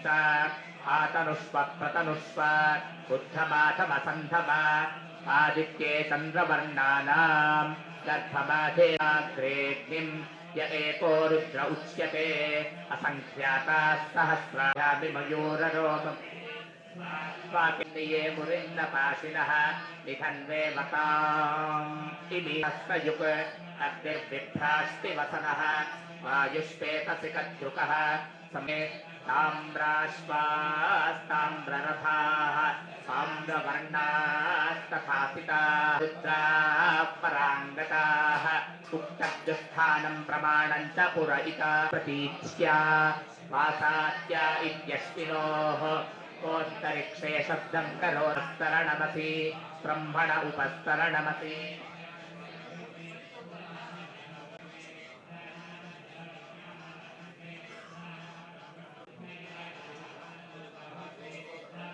सविता आतनुष्व प्रतनुष्व बुद्धमाथमसन्धम आदित्ये चन्द्रवर्णानां गर्भमाधेग्रेग्निं य एको रुद्र उच्यते असंख्याताः सहस्राभि मयूररोमम् स्वाकिन्ये मुरिन्नपाशिनः निधन्वे मताम् इति हस्तयुक् अग्निर्बिभ्रास्ति वसनः वायुष्पेतसिकद्रुकः समे ताम्राश्वास्ताम्ररथाः ताम्रवर्णास्तथापिताः रुद्राः पराङ्गताः उक्तस्थानं प्रमाणं च पुरहिता प्रतीच्या वासात्या इत्यश्विनोः कोऽन्तरिक्षे शब्दं करोस्तरणमसि ब्रह्मण उपस्तरणमसि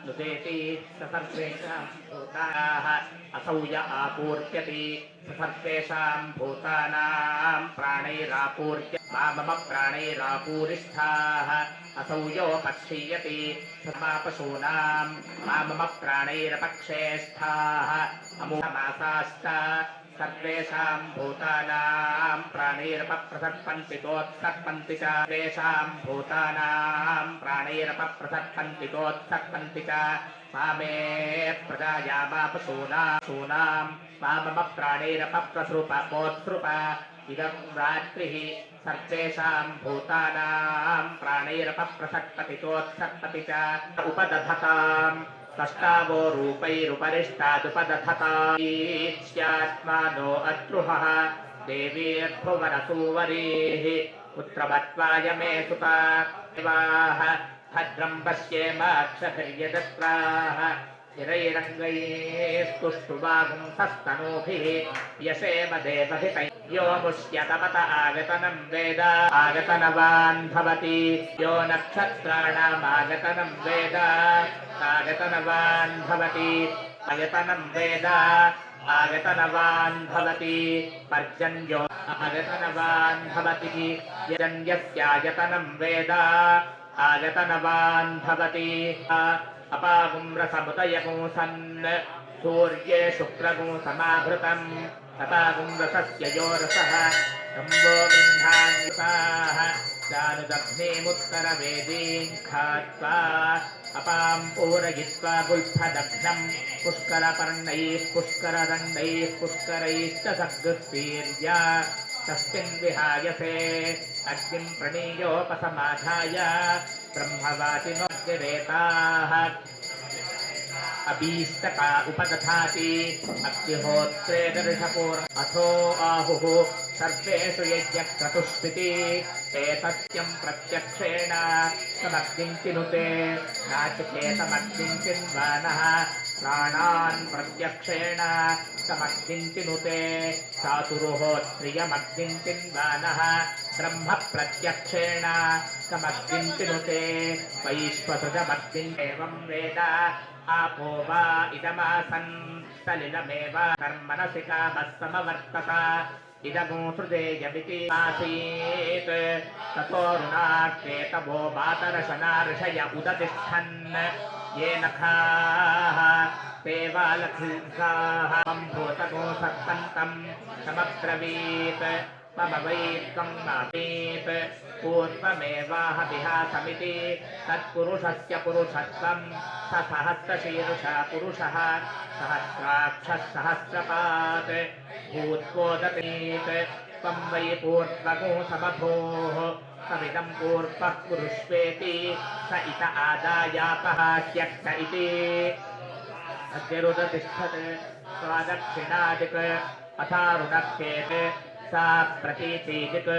नुदेति ससर्वेषां भूतानाः असौ य आपूर्यति ससर्वेषां भूतानां प्राणैरापूर्य मम प्राणैरापूरिष्ठाः असौ यो पक्षीयति समापशूनां मम प्राणैरपक्षेष्ठाः अमूढमासाश्च सर्वेषां भूतानां प्राणैरपप्रसर्पन्ति च सर्वेषां भूतानां प्राणैरपप्रसर्पन्ति च मामे प्रजायामापशूनां मम प्राणैरपप्रसृपोत्सृप इदं रात्रिः सर्वेषां भूतानां प्राणैरपप्रसर्पति च उपदधताम् षष्टावो रूपैरुपरिष्टादुपदधतात्मानो अद्रुहः देवीर्भुवनसूवरीः पुत्रवत्वाय मे सुता देवाः भद्रं पश्येमाक्षभिर्यजत्राः हिरैरङ्गैस्तुष्टुवागुंसस्तनूभिः यशेम देवहितैः यो मुष्यतमत आगतनं वेद आगतनवान् भवति यो नक्षत्राणामागतनं वेद आगतनवान् भवति आगतनं वेद आगतनवान् भवति पर्जन्यो आगतनवान् भवति यजन्यस्यागतनं वेद आगतनवान् भवति अपागुं रसमुदयगुं सन् सूर्ये शुक्रगुं समाभृतम् अपागुं रसस्य यो रसः शम्भो गृह्णान्युताः चानुदग्नेमुत्तरवेदीं खात्वा अपां पूरयित्वा गुल्फदग्नं पुष्करपर्णैः पुष्करदण्डैः पुष्करैश्च सद्गुस्तीर्या तस्मिन् विहायसे अग्निं प्रणीयोपसमाधाय ब्रह्मवासिनोऽग्निरेताः अभीष्टका उपदधाति अग्निहोत्रे दर्शपूर् अथो आहुः सर्वेषु यज्ञक्रतुष्पिति एतत्यं प्रत्यक्षेण समग्निं चिनुते नाचिकेतमग्निं चिन्वानः प्राणान् प्रत्यक्षेण समग्निं चिनुते चातुर्होत्रियमग्निं चिन्वानः ब्रह्म प्रत्यक्षेण समग्निं चिनुते वैश्वसृजमग्निं एवं वेद आपो वा इदमासन् सलिलमेव कर्मणसि कामः समवर्तत इदगोसृजेयमिति आसीत् ततोरुणार्केतवो मातरशनार्षय उदतिष्ठन् ये नखाः ते वालखिंसाः भूतगो सर्पन्तं समब्रवीत् मम वैत्वं मापेत् पूर्वमेवाहविहासमिति तत्पुरुषस्य पुरुषत्वं स सहस्रशीर्षः पुरुषः सहस्राक्षः सहस्रपात् भूत्वोदतीत् त्वं वै पूर्वगो समभूः तमिदं पूर्वः पुरुष्वेति स इत आदायापः ह्यक्त इति अद्यरुदतिष्ठत् स्वादक्षिणादिक् अथारुणक्येत् सा प्रतीचीदिक्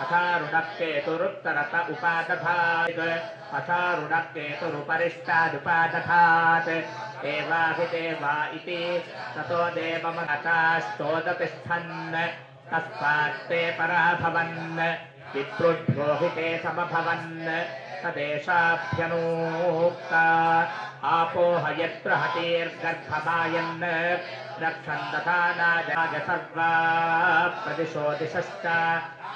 अथारुणक्येतुरुत्तरत उपादधात् अथारुणक्येतुरुपरिष्टादुपादधात् देवाभिदेवा इति ततो देवमनतास्तोदतिष्ठन् तस्मात्ते पराभवन् विप्रुभ्यो हि ते समभवन् तदेशाभ्यनूक्ता आपो हयत्र हतेर्गर्भमायन् रक्षन् दधानाजाय सर्वा प्रदिशो दिशश्च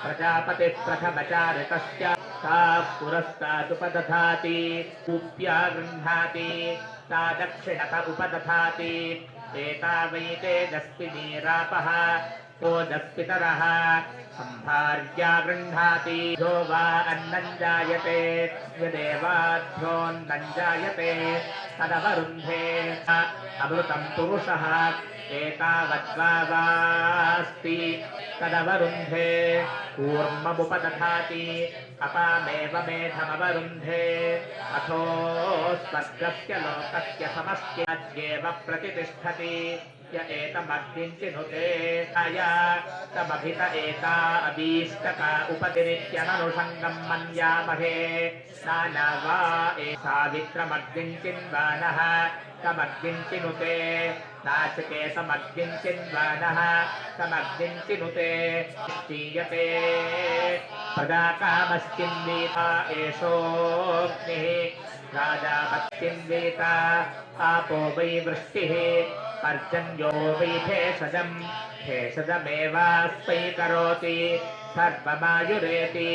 प्रजापतिः प्रथमचारितस्य सा पुरस्तादुपदधाति कूप्या गृह्णाति सा दक्षिणत उपदधाति एता वै तेजस्विनीरापः ओजस्पितरः सम्भार्या गृह्णाति यो वा अन्नं जायते यदेवाभ्योऽन्नं जायते तदवरुन्धे अमृतं पुरुषः एतावद्वास्ति तदवरुन्धे कूर्ममुपदधाति अपामेव मेधमवरुन्धे अथो स्वर्गस्य लोकस्य समस्त्येव प्रतिष्ठति य एतमग्निञ्चिनुते अया तमभित एता अभीष्टका उपतिरित्यननुषङ्गं मन्यामहे नाना वा सावित्रमग्निञ्चिन्वानः तमग्निञ्चिनुते नाचिके समग्निञ्चिन्वानः तमग्निञ्चिनुते स्थीयते प्रजाकामश्चिन्वीता एषोऽग्निः राजापश्चिन्वीता आपो वै वृष्टिः पर्जन्यो वै भेषजम् भेषजमेवास्मै करोति सर्वमायुरेति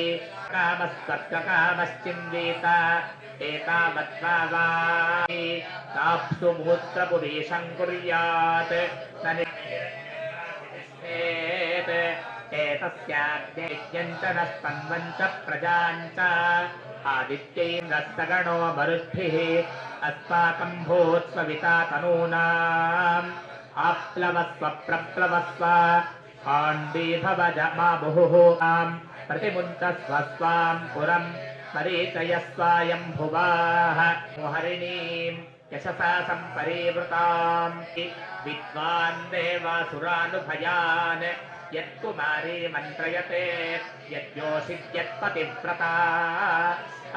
कामस्वर्गकामश्चिन्वीता एतावद्वा वा ताप्सु मूत्रपुरीशं कुर्यात् न निष्ठेत् एतस्याग्नियज्ञं च नस्तन्वं च प्रजां च आदित्यैन्द्रस्तगणो मरुद्भिः अस्माकं भूत्स्वविता तनूनाम् आप्लवस्व प्रप्लवस्व आण्डीभवज मा मुहुः प्रतिमुञ्चस्व स्वां पुरं मरीचयस्वायं भुवाः मोहरिणीं यशसा सम्परीवृताम् विद्वान् देवासुरानुभयान् यत्कुमारी मन्त्रयते यद्योषित्यत्पतिव्रता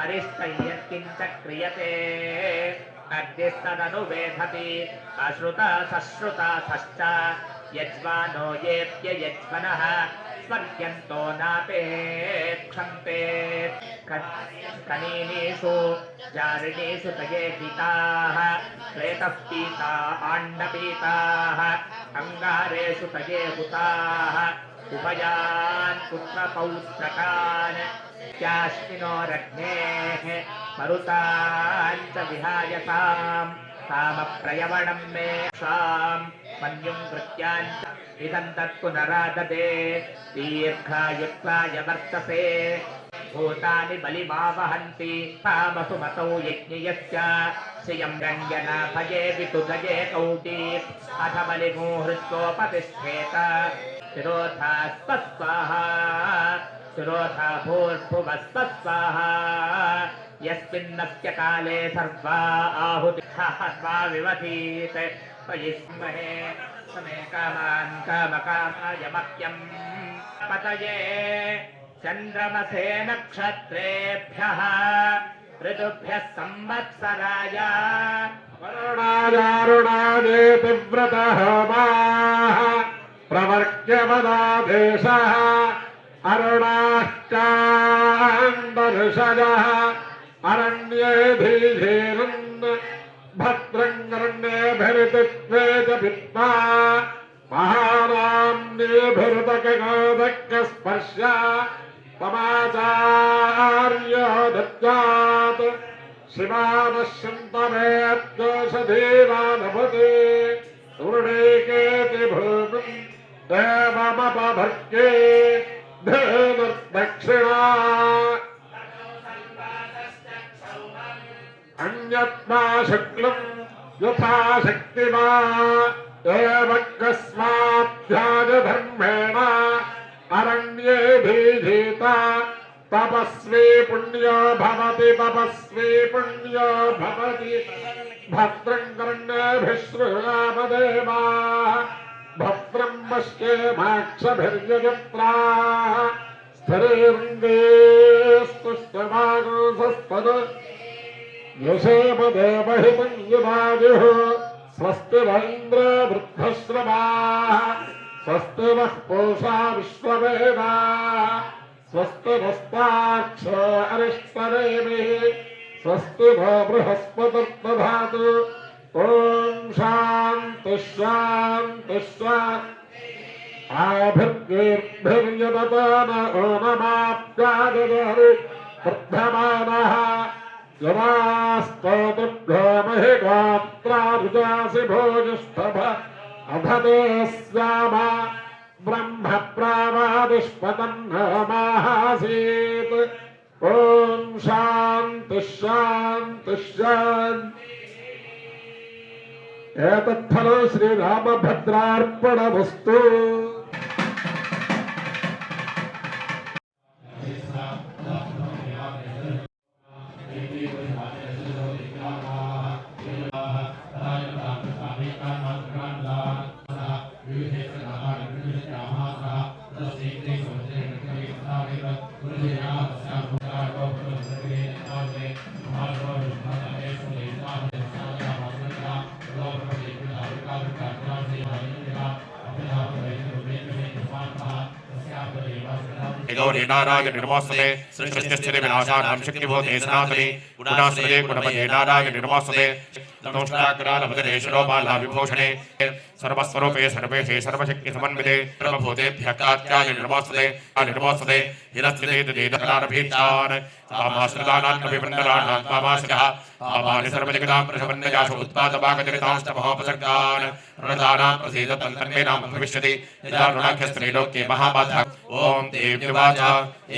अरिष्टं यत्किञ्च क्रियते अग्निस्तदनुवेधति अश्रुता सश्रुता सश्च यज्वानो येऽप्य यज्वनः स्वर्ग्यन्तो नापेक्षन्ते कनीनीषु जारिणीषु तये गीताः श्वेतः पीता आण्डपीताः अङ्गारेषु तये हुताः उभयान् पुत्रपौत्रकान् त्याश्विनोरग्नेः मरुतान् च विहाय ताम् कामप्रयवणं मे साम् मन्युं कृत्यान् च इदं तत्पुनराददे दीर्घायुत्वाय वर्तसे भूतानि बलिमावहन्ति कामसुमतौ यज्ञयस्य श्रियं रञ्जना भजे वितुदये कौटी अथ बलिमुहृत्वोपतिष्ठेत शिरोधा स्वस्वाहा शिरोधा भूर्भुवः स्वाहा यस्मिन्नस्य काले सर्वा आहुतिः विवधीत् त्वयि स्महे समे कामान् कामकामाय मह्यं पतये चन्द्रमसे नक्षत्रेभ्यः ऋतुभ्यः संवत्सराय वरुणायारुणादेति व्रतः माः प्रवर्ग्यमदादेशः अरुणाश्चान्दनुषजः अरण्ये धीधीरन् भद्रङ्गरण्येभिरितित्वे च भित्वा महानाम्नीभिरुदकगोदकस्पर्श तमाचार्यो दत्तात् शिवानश्यन्तमेऽद्योषधीवानभुते सुवर्णैकेति भूमिम् देवमपभर्गे धेनुर्दक्षिणा अन्यत्मा शुक्लम् यथा शक्तिमा एवकस्माध्यायधर्मेण अरण्ये धीधीता तपस्वी पुण्यो भवति तपस्वी पुण्यो भवति भद्रं कर्णेभिः शृणुयामदेवाः भद्रं पश्येमाक्षभिर्यजत्राः स्थिरैरङ्गे स्तुष्टवागुंसस्तद यशेमदेवहितं युधायुः स्वस्ति न इन्द्रो वृद्धश्रवाः स्वस्ति नः पूषा विश्ववेदाः स्वस्ति नस्ताक्षो अरिष्टनेमिः स्वस्ति नो बृहस्पतिर्दधातु ॐ शान्तिः शान्तिः शान्तिः आभिर्गीर्भिर्यदतो न ओनमाप्याददहरि वर्धमानः यमास्तोतृभ्यो महिगात्रारुजासि भोजस्तभ अधते स्याम ब्रह्म प्रावादिष्पतन्नमासीत् ॐ शान्ति शान्ति शान्ति एतत्फलो श्रीरामभद्रार्पणमस्तु नारायण नमोस्तुते सृष्टिस्थिति विनाशानां शक्तिभूते सनातने गुणाश्रये गुणमये नारायण नमोस्तुते नमोष्टाग्रालभद्रेश्वरो बालाविभूषणे सर्वस्वरूपे सर्वेशे सर्वशक्ति समन्विते सर्वभूतेभ्यः कात्यायन नमोस्तुते नमोस्तुते हिरस्थिते दीदकरारभीतान् कामाश्रितानान्नविवृन्दनान् कामाश्रितः कामानि सर्वजगतां प्रशवन्नयाशु उत्पादभागजगतांस्तमहोपसर्गान् ऋणदानां प्रसीदतन्तन्मे नाम भविष्यति यदा ऋणाख्यस्त्रीलोक्ये महाबाधः ॐ देव्यवाच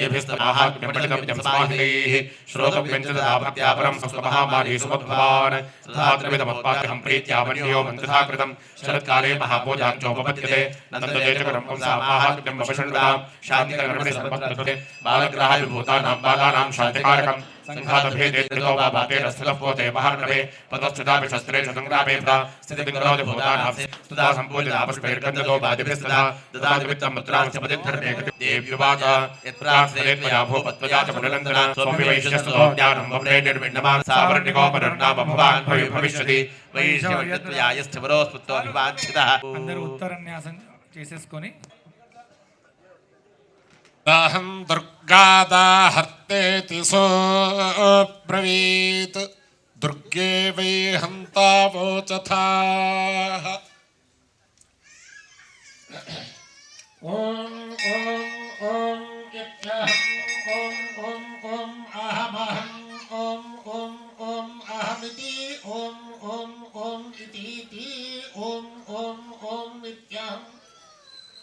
एभिस्तमाहाग्निपठितं जपस्माहितैः श्रोतव्यं च तथा भक्त्या परं संस्कृतमहामारी सुमद्भवान् तथा त्रिविधमुत्पाद्यहं प्रीत्या मन्यो मन्त्रथा कृतं शरत्काले महापूजां चोपपद्यते नन्दते च करं पुंसामाहाग्निं वपशृण्वतां शान्तिकरमणि सर्वत्र बालग्रहाय विभूतानां बालानां शान्तिकारकम् संघातभेदे त्रितो वा बातेन स्थितः पोते महार्णवे पदस्थितापि शस्त्रे च संग्रामे स्थितिविङ्गलोति भूतानां स्तुता सम्पूजिता पुष्पैर्गन्धतो वादिभिस्तदा ददातिवित्तं मुद्रांश्च पदिद्धर्मे देव्युवाच यत्प्रार्थये त्वया भूपत्वया च पुनरन्दना स्वपि वैश्यस्ततो ज्ञानं वम्ने निर्विण्णमान् सावर्णिकोपनर्नाम भवान् भविष्यति वैश्यवत्यत्वया यश्चवरोस्पुत्तोऽभिवाञ्छितः అందరూ ఉత్తరన్యాసం చేసేసుకొని अहं दुर्गादाहर्तेति सोऽब्रवीत् दुर्गे वै हन्तावोचथाः ॐ ॐ ॐ इत्यहं ॐ ॐ अहमहं ॐ ॐ ॐ अहमिति ॐ ॐ ॐ इतीति ॐ ॐ ॐ इत्यहम्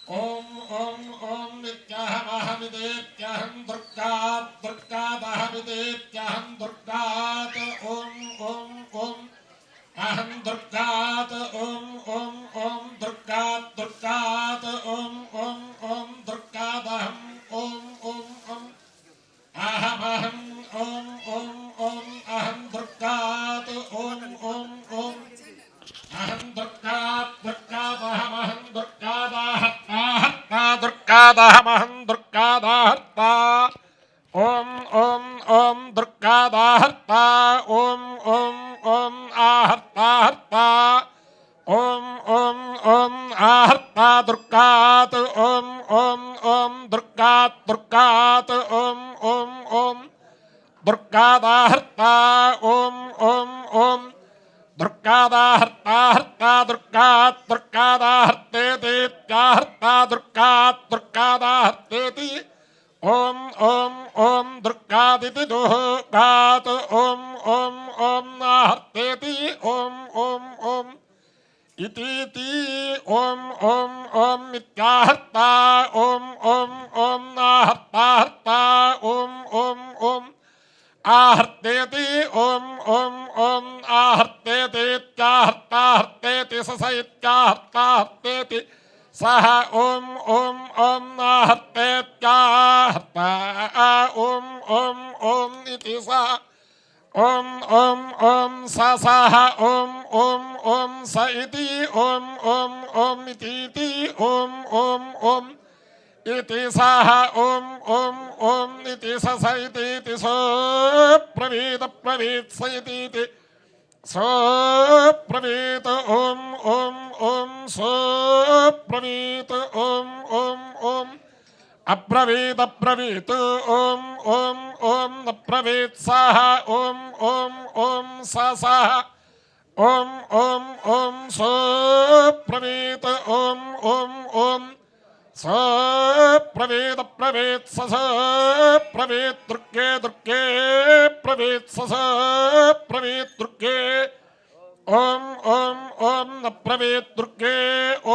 ॐ ॐ ॐ नित्यहमहमिदेत्यहं दुर्गात् दुर्गादहमिदेत्यहं दुर्गात् ॐ ॐ ॐ अहं दुर्गात् ॐ ॐ ॐ दुर्गात् दुर्गात् ॐ ॐ ॐ दुर्गादहं ॐ ॐ ॐ अहमहं ॐ ॐ ॐ अहं दुर्गात् ॐ ॐ ॐ अहं दुर्गात् दुर्गादहमहं दुर्गादाहर्ता दुर्गादहमहं दुर्गादाहर्ता ॐ ॐ ॐ दुर्गादाहर्ता ॐ ॐ ॐ आहर्ताहर्ता ॐ ॐ ॐ आहर्ता दुर्गात् ॐ ॐ ॐ दुर्गात् दुर्गात् ॐ ॐ ॐ दुर्गादाहर्ता ॐ ॐ ॐ दुर्गादाहर्ता हर्ता दुर्गात् दुर्गादाहर्तेतीत्याहर्ता दुर्गात् दुर्गादाहर्तेति ॐ ॐ ॐ दुर्गादिति दुर्गात् ॐ ॐ ॐ आहर्तेति ॐ ॐ ॐ इतीति ॐ ॐ ॐ इत्याहर्ता ॐ ॐ ॐ आहर्ताहर्ता ॐ ॐ ॐ आहर्तेति ॐ ॐ ॐ आहर्तेतीत्याहर्ताहर्तेति स इत्याहर्ताहर्तेति सः ॐ ॐ ॐ आहर्तेत्याहर्ता ॐ ॐ ॐ इति सः ॐ ॐ ॐ सः ॐ ॐ ॐ स इति ॐ ॐ ॐ इतीति ॐ ॐ ॐ इति सः ॐ ॐ ॐ इति स इति सोऽब्रवीत् ब्रवीत् स इति सोऽब्रवीत् ॐ ॐ ॐ सोऽब्रवीत् ॐ ॐ ॐ अब्रवीत् अब्रवीत् ॐ ॐ ॐ अब्रवीत् सः ॐ ॐ ॐ सः ॐ ॐ ॐ सोऽब्रवीत् ॐ ॐ ॐ స ప్రవేద ప్రవేత్ స ప్రవేత్ దుర్గే దుర్గే ప్రవేత్ స ప్రవేత్ దుర్గే ఓం ఓం ఓం న ప్రవేత్ దుర్గే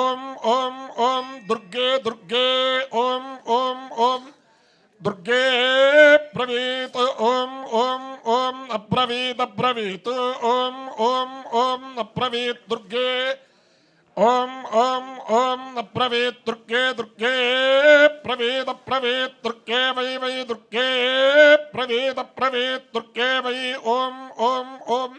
ఓం ఓం ఓం దుర్గే దుర్గే ఓం ఓం ఓం దుర్గే ప్రవేత్ ఓం ఓం ఓం అబ్రవీత్ అబ్రవీత్ ఓం ఓం ఓం అబ్రవీత్ దుర్గే ఓం ఓం ఓం అబ్రవీత్ దుర్గే దుర్గే ప్రవేద ప్రవేత్ దుర్గే వై వై దుర్గే ప్రవేద ప్రవేత్ దుర్గే వై ఓం ఓం ఓం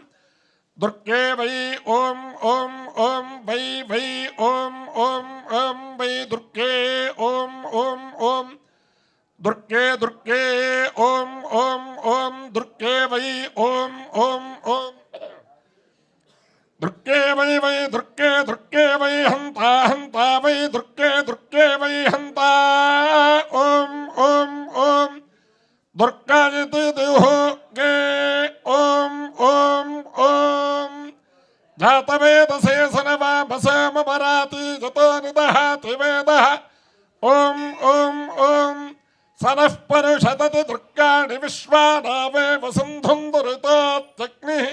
దుర్గే వై ఓం ఓం ఓం వై వై ఓం ఓం ఓం వై దుర్గే ఓం ఓం ఓం దుర్గే దుర్గే ఓం ఓం ఓం దుర్గే వై ఓం ఓం ఓం దుర్గే వై వై దుర్గే దుర్గే వై హంత హంత వై దుర్గే దుర్గే వై హంత ఓం ఓం ఓం దుర్గాయతి దుర్గే ఓం ఓం ఓం జాతవేదసే సనవామసమరాతి జతో నిదహాతి వేదః ఓం ఓం ఓం సనః పరుషతతి దుర్గాణి విశ్వానావే వసుంధుం దురితాత్యగ్నిః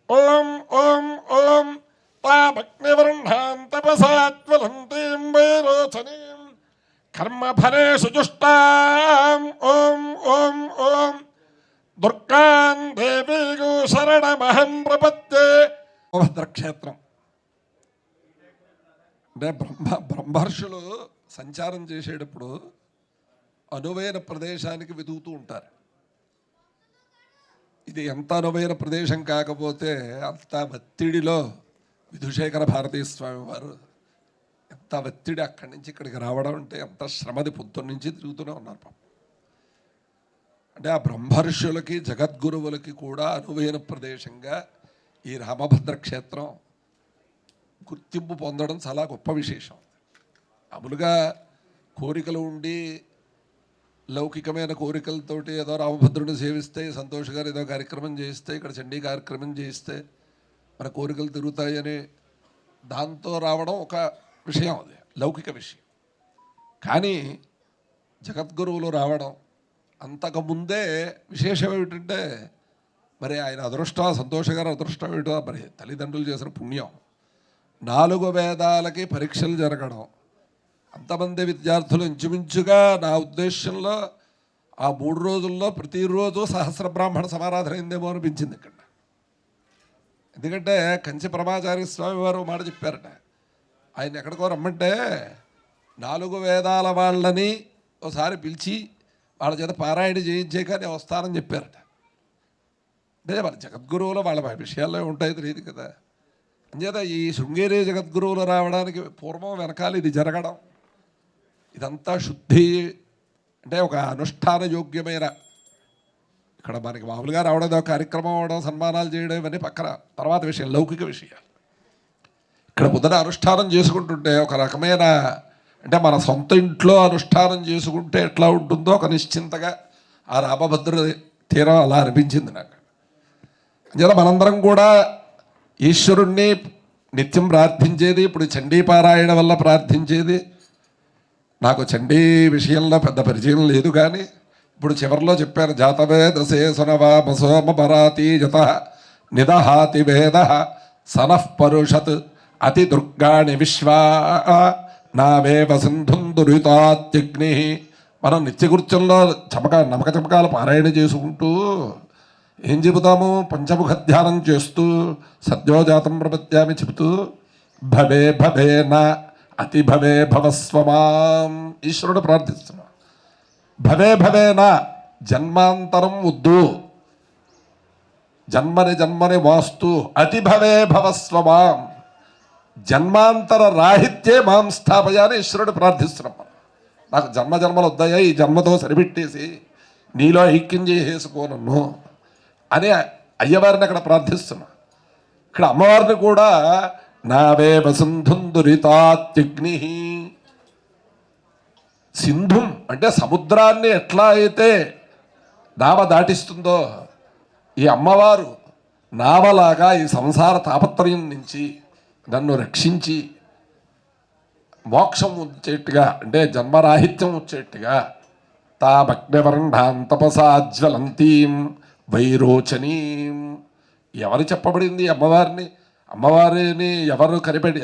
ఓం ఓం ఓం తామగ్నివర్ణాం తపసాజ్వలంతీం వైరోచనీం కర్మఫలేషు జుష్టాం ఓం ఓం ఓం దుర్గాం దేవీగో శరణమహం ప్రపద్యే. భద్రక్షేత్రం అంటే బ్రహ్మర్షులు సంచారం చేసేటప్పుడు అనువైన ప్రదేశానికి వెతుకుతూ ఉంటారు. ఇది ఎంత అనువైన ప్రదేశం కాకపోతే అంత ఒత్తిడిలో విధుశేఖర భారతీ స్వామి వారు ఎంత ఒత్తిడి అక్కడి నుంచి ఇక్కడికి రావడం అంటే ఎంత శ్రమది పొద్దున్న నుంచి తిరుగుతూనే ఉన్నారు పాపం. అంటే ఆ బ్రహ్మర్షులకి జగద్గురువులకి కూడా అనువైన ప్రదేశంగా ఈ రామభద్ర క్షేత్రం గుర్తింపు పొందడం చాలా గొప్ప విశేషం. మామూలుగా కోరికలు ఉండి లౌకికమైన కోరికలతోటి ఏదో రామభద్రుని సేవిస్తే సంతోష్ గారు ఏదో కార్యక్రమం చేయిస్తే ఇక్కడ చండీ కార్యక్రమం చేయిస్తే మన కోరికలు తిరుగుతాయని దాంతో రావడం ఒక విషయం, అది లౌకిక విషయం. కానీ జగద్గురువులు రావడం అంతకుముందే విశేషం ఏమిటంటే మరి ఆయన అదృష్టం, సంతోష్ గారు అదృష్టం ఏమిటో మరి తల్లిదండ్రులు చేసిన పుణ్యం. 4 వేదాలకి పరీక్షలు జరగడం, అంతమంది విద్యార్థులు ఇంచుమించుగా నా ఉద్దేశంలో ఆ 3 రోజుల్లో ప్రతిరోజు సహస్ర బ్రాహ్మణ సమారాధన అయిందేమో అనిపించింది ఇక్కడ. ఎందుకంటే కంచి పరమాచార్య స్వామి వారు మాట చెప్పారట, ఆయన ఎక్కడికో రమ్మంటే 4 వేదాల వాళ్ళని ఒకసారి పిలిచి వాళ్ళ చేత పారాయణ చేయించే కానీ వస్తానని చెప్పారట. అంటే వాళ్ళ జగద్గురువులు వాళ్ళ విషయాల్లో ఉంటాయి తెలియదు కదా. అంచేత ఈ శృంగేరి జగద్గురువులు రావడానికి పూర్వం వెనకాల ఇది జరగడం, ఇదంతా శుద్ధి అంటే ఒక అనుష్ఠాన యోగ్యమైన, ఇక్కడ మనకి మామూలుగా రావడం కార్యక్రమం అవడం సన్మానాలు చేయడం ఇవన్నీ పక్కన తర్వాత విషయం, లౌకిక విషయాలు. ఇక్కడ పొద్దున అనుష్ఠానం చేసుకుంటుంటే ఒక రకమైన అంటే మన సొంత ఇంట్లో అనుష్ఠానం చేసుకుంటే ఎట్లా ఉంటుందో ఒక నిశ్చింతగా ఆ రామభద్ర తీరం అలా అనిపించింది నాకు. అంచేత మనందరం కూడా ఈశ్వరుణ్ణి నిత్యం ప్రార్థించేది, ఇప్పుడు చండీ పారాయణ వల్ల ప్రార్థించేది. నాకు చండీ విషయంలో పెద్ద పరిచయం లేదు కానీ ఇప్పుడు చివరిలో చెప్పాను, జాతవే దశే సునవామసోమ పరాతి జత నిదహాతి వేద సనః పరుషత్ అతి దుర్గాణి విశ్వా నావే వసింధుం దురితాత్యగ్ని. మనం నిత్యకృత్యంలో నమక చమకాలు పారాయణ చేసుకుంటూ ఏం చెబుతాము, పంచముఖ ధ్యానం చేస్తూ సద్యోజాతం ప్రపత్యామి చెబుతూ భవే భవే నా అతి భవే భవస్వమాం ఈశ్వరుడు ప్రార్థిస్తున్నాం. భవే భవే నా జన్మాంతరం వద్దు, జన్మని జన్మని వాస్తు అతి భవే భవస్వమాం జన్మాంతర రాహిత్యే మాం స్థాపయాని ఈశ్వరుడు ప్రార్థిస్తున్నాం. నాకు జన్మ జన్మలు వద్దాయా, ఈ జన్మతో సరిపెట్టేసి నీలో ఐక్యం చేసేసుకోనన్ను అని అయ్యవారిని అక్కడ ప్రార్థిస్తున్నా. ఇక్కడ అమ్మవారిని కూడా నావే వసుంధుం దురితాత్యగ్ని. సింధుం అంటే సముద్రాన్ని ఎట్లా అయితే నావ దాటిస్తుందో ఈ అమ్మవారు నావలాగా ఈ సంసార తాపత్రయం నుంచి నన్ను రక్షించి మోక్షం వచ్చేట్టుగా, అంటే జన్మరాహిత్యం వచ్చేట్టుగా తామగ్నివర్ణాం తపసాజ్వలంతీం వైరోచనీం. ఎవరు చెప్పబడింది అమ్మవారిని? అమ్మవారిని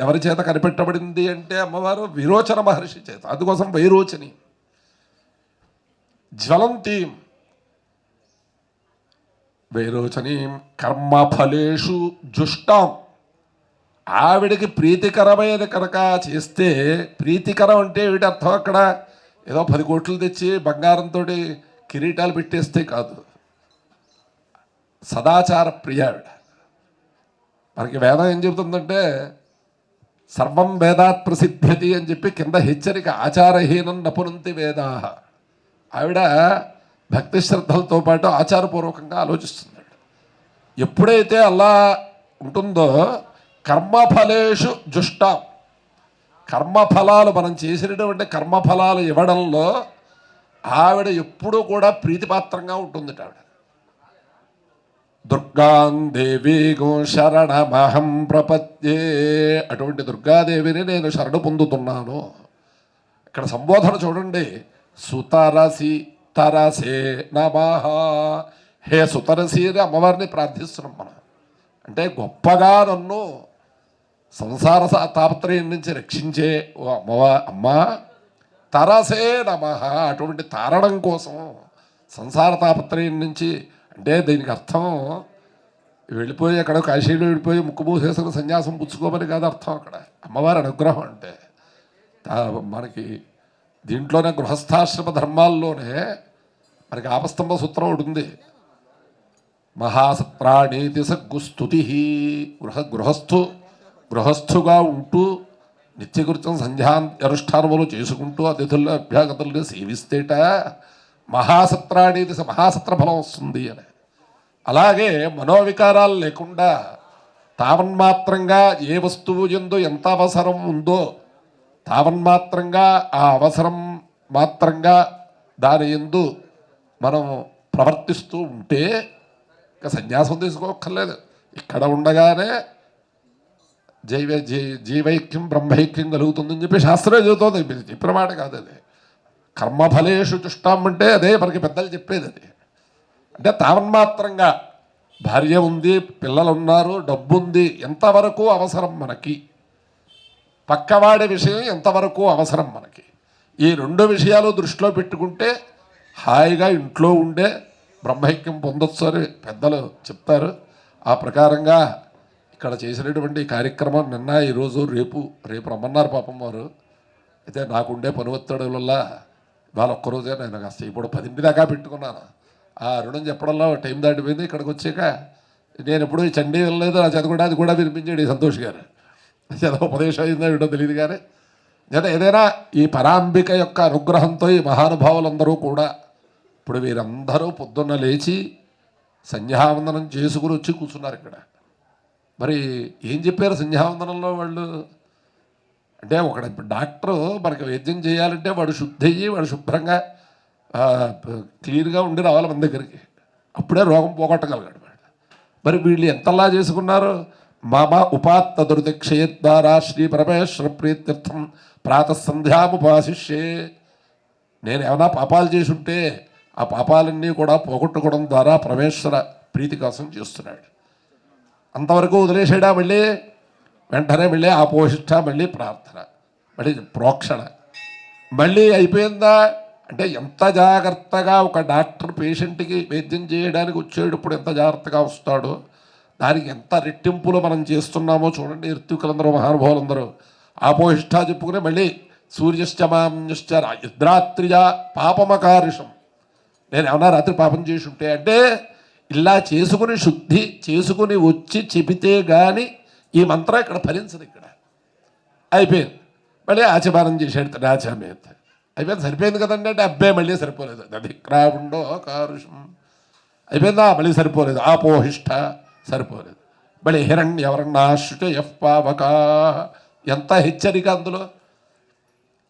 ఎవరి చేత కనిపెట్టబడింది అంటే అమ్మవారు విరోచన మహర్షి చేత. అందుకోసం వైరోచని. జ్వలంతీం వైరోచనీం కర్మఫలేషు జుష్టాం. ఆవిడికి ప్రీతికరమైన కనుక చేస్తే, ప్రీతికరం అంటే వీటి అర్థం అక్కడ ఏదో 10 కోట్లు తెచ్చి బంగారంతో కిరీటాలు పెట్టేస్తే కాదు. సదాచార ప్రియ ఆవిడ. మనకి వేదం ఏం చెబుతుందంటే సర్వం వేదాత్ ప్రసిద్ధ్యతి అని చెప్పి కింద హెచ్చరిక, ఆచారహీనం నపునంతి వేదా. ఆవిడ భక్తి శ్రద్ధలతో పాటు ఆచారపూర్వకంగా ఆలోచిస్తుంది. ఎప్పుడైతే అలా ఉంటుందో కర్మఫలేషు జుష్టాం, కర్మఫలాలు మనం చేసినటువంటి కర్మఫలాలు ఇవ్వడంలో ఆవిడ ఎప్పుడూ కూడా ప్రీతిపాత్రంగా ఉంటుంది. ఆవిడ దుర్గాం దేవీగో శరణమహం ప్రపద్యే. అటువంటి దుర్గాదేవిని నేను శరణు పొందుతున్నాను. ఇక్కడ సంబోధన చూడండి, సుతరసి తరసే నమః. హే సుతరసి అని అమ్మవారిని ప్రార్థిస్తున్నాం మనం. అంటే గొప్పగా నన్ను సంసార తాపత్రయం నుంచి రక్షించే ఓ అమ్మా తరసే నమః. అటువంటి తారణం కోసం సంసార తాపత్రయం నుంచి, అంటే దీనికి అర్థం వెళ్ళిపోయి అక్కడ కాశీలో వెళ్ళిపోయి ముక్కు మూసేసిన సన్యాసం పుచ్చుకోమని కాదు అర్థం. అక్కడ అమ్మవారి అనుగ్రహం అంటే మనకి దీంట్లోనే గృహస్థాశ్రమ ధర్మాల్లోనే మనకి ఆపస్తంభ సూత్రం ఒకటి ఉంది. మహాసత్రాణీతి సగ్గుస్తుతి. గృహస్థుగా ఉంటూ నిత్యకృత్యం అనుష్ఠానములు చేసుకుంటూ అతిథుల్లో అభ్యాగతుల్ని సేవిస్తేట మహాసత్రాణీతి మహాసత్ర ఫలం వస్తుంది అని. అలాగే మనోవికారాలు లేకుండా తావన్మాత్రంగా ఏ వస్తువు యందు ఎంత అవసరం ఉందో తావన్మాత్రంగా ఆ అవసరం మాత్రంగా దాని యందు మనం ప్రవర్తిస్తూ ఉంటే ఇక సన్యాసం తీసుకోక్కర్లేదు. ఇక్కడ ఉండగానే జీవైక్యం బ్రహ్మైక్యం కలుగుతుందని చెప్పి శాస్త్రం చెబుతోంది. చెప్పిన మాట కాదు అది. కర్మఫలేషు చుష్టాం అంటే అదే మనకి పెద్దలు చెప్పేది. అది అంటే తావన్మాత్రంగా భార్య ఉంది, పిల్లలు ఉన్నారు, డబ్బు ఉంది, ఎంతవరకు అవసరం మనకి, పక్కవాడి విషయం ఎంతవరకు అవసరం మనకి, ఈ 2 విషయాలు దృష్టిలో పెట్టుకుంటే హాయిగా ఇంట్లో ఉండే బ్రహ్మైక్యం పొందొచ్చు అని పెద్దలు చెప్తారు. ఆ ప్రకారంగా ఇక్కడ చేసినటువంటి కార్యక్రమం నిన్న, ఈరోజు, రేపు రమ్మన్నారు పాపం వారు. అయితే నాకుండే పని ఒత్తిడి వల్ల ఇవాళ ఒక్కరోజే నేను కాస్త ఇప్పుడు 10 దాకా పెట్టుకున్నాను. ఆ రుణం చెప్పడంలో టైం దాటిపోయింది. ఇక్కడికి వచ్చాక నేను ఎప్పుడూ ఈ చండీ వెళ్ళలేదు, నా చదువు అది కూడా వినిపించాడు ఈ సంతోష్ గారు. చదువు ఉపదేశం అయిందో ఏటో తెలియదు కానీ ఏదైనా ఈ పరాంబిక యొక్క అనుగ్రహంతో ఈ మహానుభావులందరూ కూడా ఇప్పుడు వీరందరూ పొద్దున్న లేచి సంధ్యావందనం చేసుకుని వచ్చి కూర్చున్నారు ఇక్కడ. మరి ఏం చెప్పారు సంధ్యావందనంలో వాళ్ళు అంటే, ఇప్పుడు డాక్టరు మనకి వైద్యం చేయాలంటే వాడు శుద్ధి అయ్యి వాడు శుభ్రంగా క్లీన్గా ఉండి రావాలి మన దగ్గరికి, అప్పుడే రోగం పోగొట్టగలిగాడు వాడు. మరి వీళ్ళు ఎంతలా చేసుకున్నారు? మమ ఉపాత్త దుర్దిక్షయద్వారా శ్రీ పరమేశ్వర ప్రీత్యర్థం ప్రాతఃసంధ్యాముపాశిష్యే. నేను ఏమైనా పాపాలు చేసి ఉంటే ఆ పాపాలన్నీ కూడా పోగొట్టుకోవడం ద్వారా పరమేశ్వర ప్రీతి కోసం చేస్తున్నాడు. అంతవరకు వదిలేసాడా? మళ్ళీ వెంటనే మళ్ళీ ఆపోషిష్ట, మళ్ళీ ప్రార్థన, మళ్ళీ ప్రోక్షణ, మళ్ళీ అయిపోయిందా అంటే ఎంత జాగ్రత్తగా ఒక డాక్టర్ పేషెంట్కి వైద్యం చేయడానికి వచ్చేటప్పుడు ఎంత జాగ్రత్తగా వస్తాడో దానికి ఎంత రెట్టింపులు మనం చేస్తున్నామో చూడండి. ఋత్వికులందరూ మహానుభావులందరూ ఆపోహిష్ట చెప్పుకుని మళ్ళీ సూర్యశ్చమాంశ్చ యద్రాత్రిజ పాపమకారిషం. నేను ఏమన్నా రాత్రి పాపం చేసి ఉంటే అంటే ఇలా చేసుకుని శుద్ధి చేసుకుని వచ్చి చెబితే కానీ ఈ మంత్రం ఇక్కడ ఫలించదు. ఇక్కడ అయిపోయింది. మళ్ళీ ఆచమానం చేసాడు ఆచామేత అయిపోయింది. సరిపోయింది కదండి అంటే అబ్బే మళ్ళీ సరిపోలేదు. అధిక్రావుండో కారుషం అయిపోయిందా? మళ్ళీ సరిపోలేదు. ఆపోహిష్ట సరిపోలేదు. మళ్ళీ హిరణ్యవర్ణాశ్రుత యఃపావకా. ఎంత హెచ్చరిక అందులో.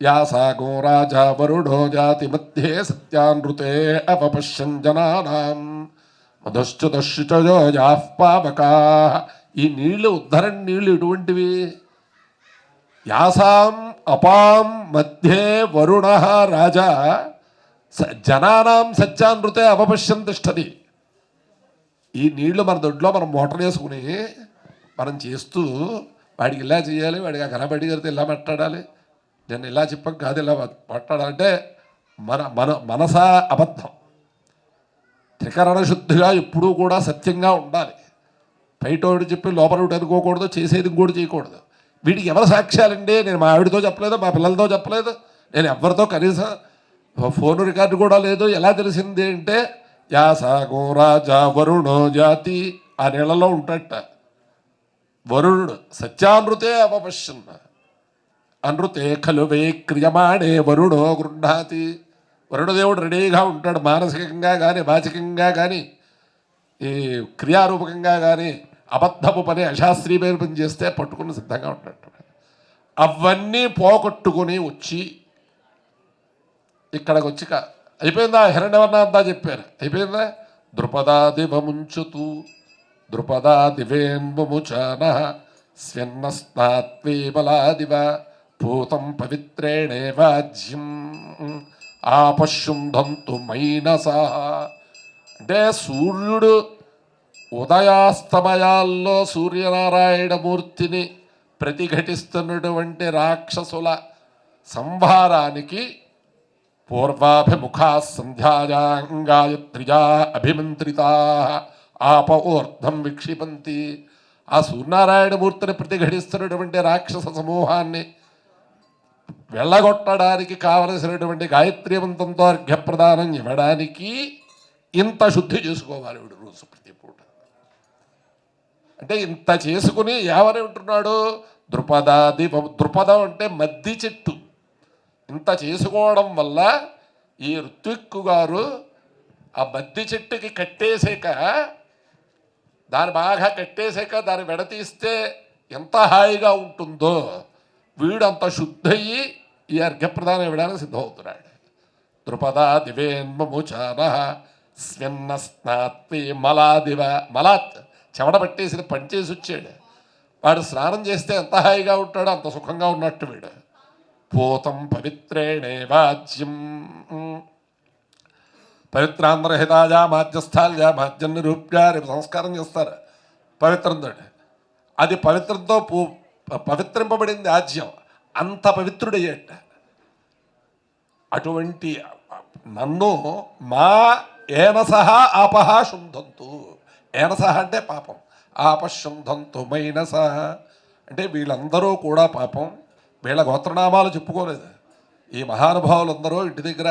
యాసాగో రాజా వరుడో జాతి మధ్యే సత్యానృతే అవపశ్యం జనానాం మధుశ్చుతశ్రుతజో పావకా. ఈ నీళ్లు ఉద్ధరణ నీళ్లు ఎటువంటివి యాసాం అపాం మధ్యే వరుణ రాజా జనానాం సత్యానృతే అవపశ్యం తిష్టది. ఈ నీళ్లు మన దొడ్లో మనం మోటార్ వేసుకుని మనం చేస్తూ వాడికి ఇలా చేయాలి, వాడికి ఆ కనబడి కడితే ఇలా మాట్లాడాలి, నేను ఇలా చెప్పాం కాదు ఇలా మాట్లాడాలంటే మన మనస అబద్ధం. త్రికరణ శుద్ధిగా ఎప్పుడూ కూడా సత్యంగా ఉండాలి. బయటోడు చెప్పి లోపల అనుకోకూడదు, చేసేది కూడా చేయకూడదు. వీడికి ఎవరు సాక్ష్యాలండి? నేను మా ఆవిడతో చెప్పలేదు, మా పిల్లలతో చెప్పలేదు, నేను ఎవరితో కనీసం ఫోన్ రికార్డు కూడా లేదు. ఎలా తెలిసింది అంటే యాసాగో రాజా వరుణో జాతి ఆ నెలలో ఉంటాడట. వరుణుడు సత్యానృతే అవపశ్యన్న అనృతే ఖలు వే క్రియమాణే వరుణో గృహాతి. వరుణదేవుడు రెడీగా ఉంటాడు, మానసికంగా కానీ వాచికంగా కానీ ఈ క్రియారూపకంగా కానీ అబద్ధపు పని అశాస్త్రీయమైన పని చేస్తే పట్టుకుని సిద్ధంగా ఉంటాడు. అవన్నీ పోగొట్టుకుని వచ్చి ఇక్కడికి వచ్చి అయిపోయిందా? హిరణ్యవర్ణ అంతా చెప్పారు, అయిపోయిందా? ద్రుపదాదివముంచుతూ ద్రుపదాదివేన్ముచాన స్వన్నస్నాత్వేబలాదివ భూతం పవిత్రేణే వాజ్యం ఆపశుంధంతు మైనసా. అంటే సూర్యుడు ఉదయాస్తమయాల్లో సూర్యనారాయణమూర్తిని ప్రతిఘటిస్తున్నటువంటి రాక్షసుల సంహారానికి పూర్వాభిముఖా సంధ్యాయాంగాయత్రియా అభిమంత్రితా ఆపఓర్ధం విక్షిపంతి. ఆ సూర్యనారాయణమూర్తిని ప్రతిఘటిస్తున్నటువంటి రాక్షస సమూహాన్ని వెళ్ళగొట్టడానికి కావలసినటువంటి గాయత్రీ మంత్రంతో అర్ఘ్యప్రదానం ఇవ్వడానికి ఇంత శుద్ధి చేసుకోవాలి వీడు రోజు ప్రతి పూట. అంటే ఇంత చేసుకుని ఏమని ఉంటున్నాడు? ద్రుపదం అంటే మద్ది చెట్టు. ఇంత చేసుకోవడం వల్ల ఈ ఋత్విక్కు గారు ఆ మద్ది చెట్టుకి కట్టేసాక, దాన్ని బాగా కట్టేసాక దాన్ని విడతీస్తే ఎంత హాయిగా ఉంటుందో వీడు అంత శుద్ధయ్యి ఈ అర్ఘ్యప్రదానం ఇవ్వడానికి సిద్ధమవుతున్నాడు. ద్రుపదా దివేన్మముచాన స్వన్న స్నాత్వే మలాదివ. మలాత్ చెమట పట్టేసి పనిచేసి వచ్చాడు. వాడు స్నానం చేస్తే ఎంత హాయిగా ఉంటాడో అంత సుఖంగా ఉన్నట్టు వీడు. పూతం పవిత్రేణే వాజ్యం పవిత్రాంధ్రహితాజా మాధ్యస్థాల్యా మాధ్యం నిరూప్య. రేపు సంస్కారం చేస్తారు పవిత్రంతో. అది పవిత్రంతో పవిత్రింపబడింది ఆజ్యం. అంత పవిత్రుడయ్యేట. అటువంటి నన్ను మా ఏనసహ ఆపహ శుంధంతు. ఏనసహ అంటే పాపం, ఆపశుంధంతు మైనసహ అంటే వీళ్ళందరూ కూడా పాపం వీళ్ళ గోత్రనామాలు చెప్పుకోలేదు. ఈ మహానుభావులందరూ ఇంటి దగ్గర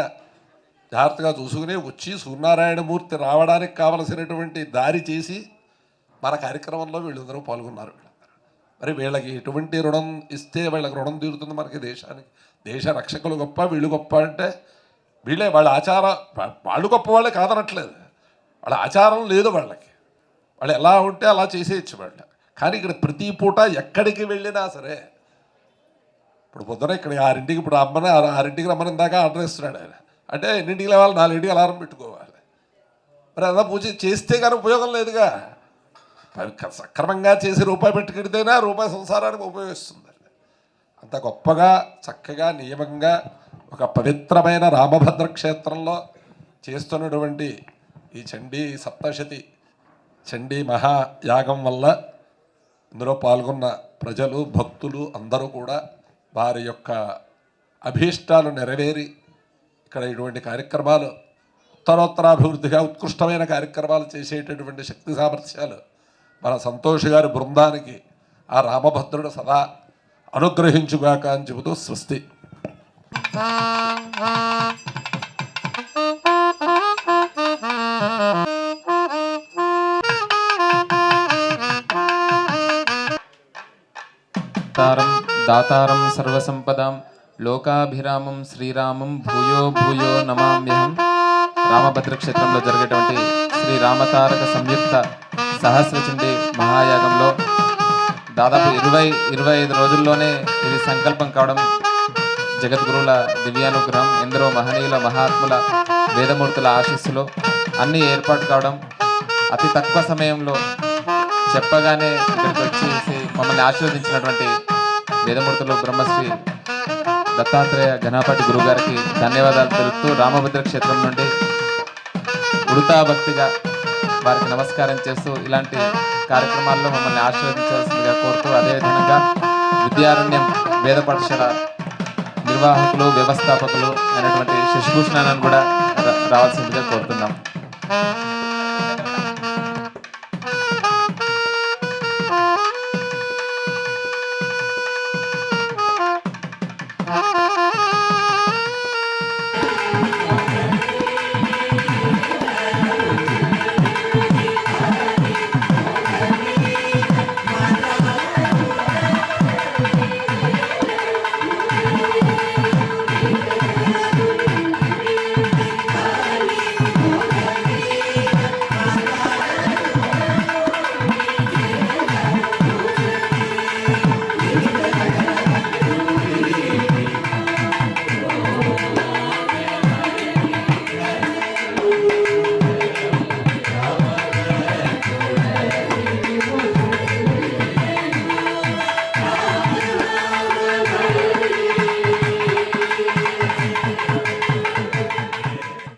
జాగ్రత్తగా చూసుకుని వచ్చి సూర్యనారాయణమూర్తి రావడానికి కావలసినటువంటి దారి చేసి మన కార్యక్రమంలో వీళ్ళందరూ పాల్గొన్నారు. మరి వీళ్ళకి ఎటువంటి రుణం ఇస్తే వీళ్ళకి రుణం తీరుతుంది మనకి? దేశానికి దేశ రక్షకులు గొప్ప, వీళ్ళు గొప్ప అంటే వీళ్ళే. వాళ్ళ ఆచారం, వాళ్ళు గొప్ప వాళ్ళే కాదనట్లేదు, వాళ్ళ ఆచారం లేదు వాళ్ళకి. వాళ్ళు ఎలా ఉంటే అలా చేసేయచ్చు వాళ్ళు. కానీ ఇక్కడ ప్రతి పూట ఎక్కడికి వెళ్ళినా సరే, ఇప్పుడు పొద్దున ఇక్కడ 6ంటికి, ఇప్పుడు అమ్మని 6ంటికి రమ్మని దాకా ఆర్డర్ ఇస్తున్నాడు ఆయన. అంటే ఎన్నింటికి లేవాలి? 4ంటికి అలారం పెట్టుకోవాలి. మరి అలా పూజ చేస్తే కానీ ఉపయోగం లేదుగా. సక్రమంగా చేసి రూపాయి పెట్టుకెడితేనే రూపాయి సంసారానికి ఉపయోగిస్తుంది. అంత గొప్పగా చక్కగా నియమంగా ఒక పవిత్రమైన రామభద్ర క్షేత్రంలో చేస్తున్నటువంటి ఈ చండీ సప్తశతి చండీ మహాయాగం వల్ల ఇందులో పాల్గొన్న ప్రజలు, భక్తులు అందరూ కూడా వారి యొక్క అభీష్టాలు నెరవేరి ఇక్కడ ఇటువంటి కార్యక్రమాలు ఉత్తరోత్తరాభివృద్ధిగా ఉత్కృష్టమైన కార్యక్రమాలు చేసేటటువంటి శక్తి సామర్థ్యాలు మన సంతోష్ గారి బృందానికి ఆ రామభద్రుడు సదా అనుగ్రహించుగాక అని చెబుతూ స్వస్తి. దాతారం సర్వసంపదాం లోకాభిరామం శ్రీరామం భూయో భూయో నమామ్యహం. రామభద్ర క్షేత్రంలో జరిగేటువంటి శ్రీ రామతారక సంయుక్త సహస్రచండీ మహాయాగంలో దాదాపు 25 రోజుల్లోనే ఇది సంకల్పం కావడం జగద్గురువుల దివ్యానుగ్రహం, ఎందరో మహనీయుల మహాత్ముల వేదమూర్తుల ఆశీస్సులు అన్నీ ఏర్పాటు కావడం, అతి తక్కువ సమయంలో చెప్పగానే ఇక్కడికి వచ్చేసి మమ్మల్ని ఆశీర్వదించినటువంటి వేదమూర్తులు బ్రహ్మశ్రీ దత్తాత్రేయ ఘనాపాటి గురువు గారికి ధన్యవాదాలు తెలుపుతూ రామభద్ర క్షేత్రం నుండి ఉడతా భక్తిగా వారికి నమస్కారం చేస్తూ ఇలాంటి కార్యక్రమాల్లో మమ్మల్ని ఆశీర్వదించాల్సిందిగా కోరుతూ అదేవిధంగా విద్యారణ్యం వేద పాఠశాల నిర్వాహకులు వ్యవస్థాపకులు అయినటువంటి శశిభూషణాన్ని కూడా రావాల్సిందిగా కోరుతున్నాం.